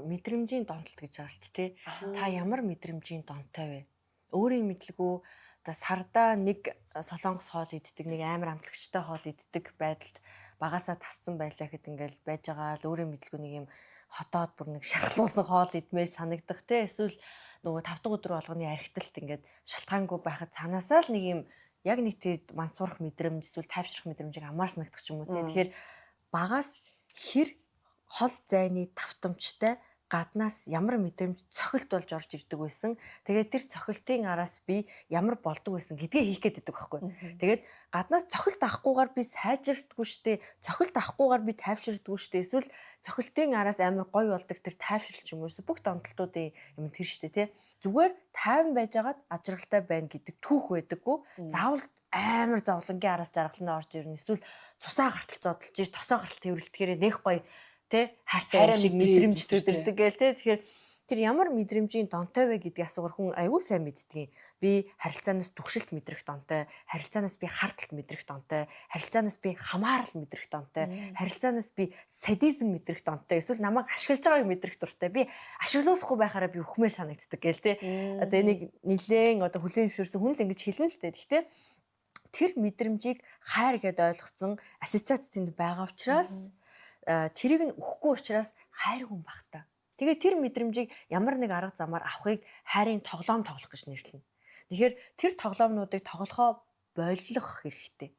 мэдрэмжийн донтолт гэж байгаа шүү дээ. Та ямар мэдрэмжийн донтой вэ? Өөрийн мэдлгүй одоо сардаа нэг солонгос хоол иддэг, нэг амар амтлагчтай хоол иддэг байдалд багасаа тасцсан байлаа гэхэд ингээл байж байгаа л өөрийн мэдлгүй нэг юм хотоод бүр нэг шархлуулсан хоол идмээр санагдах те. Эсвэл нөгөө 5 дахь өдөр болгоны архиталт ингээд шалтгаангүй байхад цаанаасаа л нэг юм яг нэг тэр мансуурах мэдрэмж эсвэл тайвшрах мэдрэмжийг амар санагдах ч юм уу те. Тэгэхээр багаас хэр хол зайны тавтамжтай гаднаас ямар мэдрэмж цохилт болж орж ирдэг байсан. Тэгээд тэр цохилтын араас би ямар болдог байсан гэдгээ хийх гээд байдаг байхгүй. Тэгээд гаднаас цохилт авахгүйгээр би сайжирдаггүй штэ. Цохилт авахгүйгээр би тайвширдаггүй штэ. Эсвэл цохилтын араас амар гоё болдог тэр тайвширч юм уу. Бүх донтолтуудын юм тэр штэ тий. Зүгээр тайван байжгаад ажралтай байна гэдэг түүх байдаггүй. Заавал амар зовлонгийн араас жаргалнаа орж ирнэ. Эсвэл цусаа гартал зодолж ир тосоо гартал тэрвэрлдэхээр нэх гоё тэ хайртай шиг мэдрэмж төрдөг гээл тэ. Тэгэхээр тэр ямар мэдрэмжийн донтой вэ гэдгийг асуугаар хүн аюул сайн мэддэг. Би харилцаанаас түгшилт мэдрэх донтой, харилцаанаас би харталт мэдрэх донтой, харилцаанаас би хамаарал мэдрэх донтой, харилцаанаас би садизм мэдрэх донтой, эсвэл намайг ашиглаж байгааг мэдрэх дуртай. Би ашиглуулахгүй байхаараа би өхмээр санагддаг гээл тэ. Одоо энийг нилээн одоо хүлээн зөвшөөрсөн хүн л ингэж хэлнэ л тэ. Гэхдээ тэр мэдрэмжийг хайр гэдээ ойлгоцсон ассоциац тэнд байгаа учраас тэрийг нь өгөхгүй учраас хайр хүн багтаа. Тэгээд тэр мэдрэмжийг ямар нэг арга замаар авахыг хайрын тоглоом тоглох гэж нэрлэнэ. Тэгэхээр тэр тоглоомнуудыг тоглохоо боллох хэрэгтэй.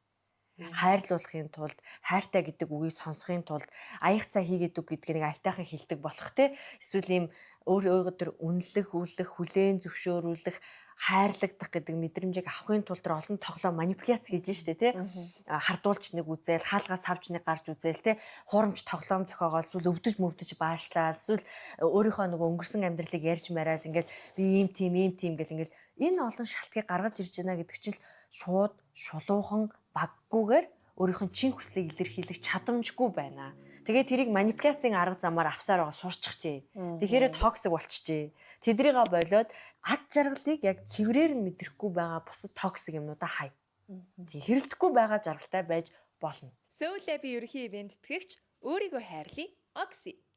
Хайрлуулахын тулд, хайртай гэдэг үгийг сонсохын тулд аяг цаа хийгээд үг гэдгийг нэг аятайхан хэлдэг болох те. Эсвэл ийм өөрөөгөө тэр үнэлэх, үлэх, хүлээн зөвшөөрүүлэх, хайрлагдах гэдэг мэдрэмжийг авахын тулд тэр олон тоглоом манипуляц хийж штэ тий. Хардуулж нэг үзэл, хаалгаас авч нэг гарч үзэл тий. Хуурамч тоглоом зохиогоол эсвэл өвдөж баашлаад эсвэл өөрийнхөө нөгөө өнгөрсөн амьдралыг ярьж мараал ингээл би ийм тийм гэл ингээл энэ олон шалтгаыг гаргаж ирж байна гэдэг чинь шууд шулуухан баггүйгээр өөрийнхөө чин хүслийг илэрхийлэх чадамжгүй байна. Тэгээд тэрийг манипуляцийн арга замаар авсаар байгаа сурччихжээ. Тэгэхээр токсик болчихжээ. Тэдрийгээ болоод ад жаргалыг яг цэврээр нь мэдрэхгүй байгаа бусад токсик юмнуудаа хай. Хэрэлдэхгүй байгаа жаргалтай байж болно. Soul Lab ерөнхий ивент тэтгэгч өөрийгөө хайрлая Oxy.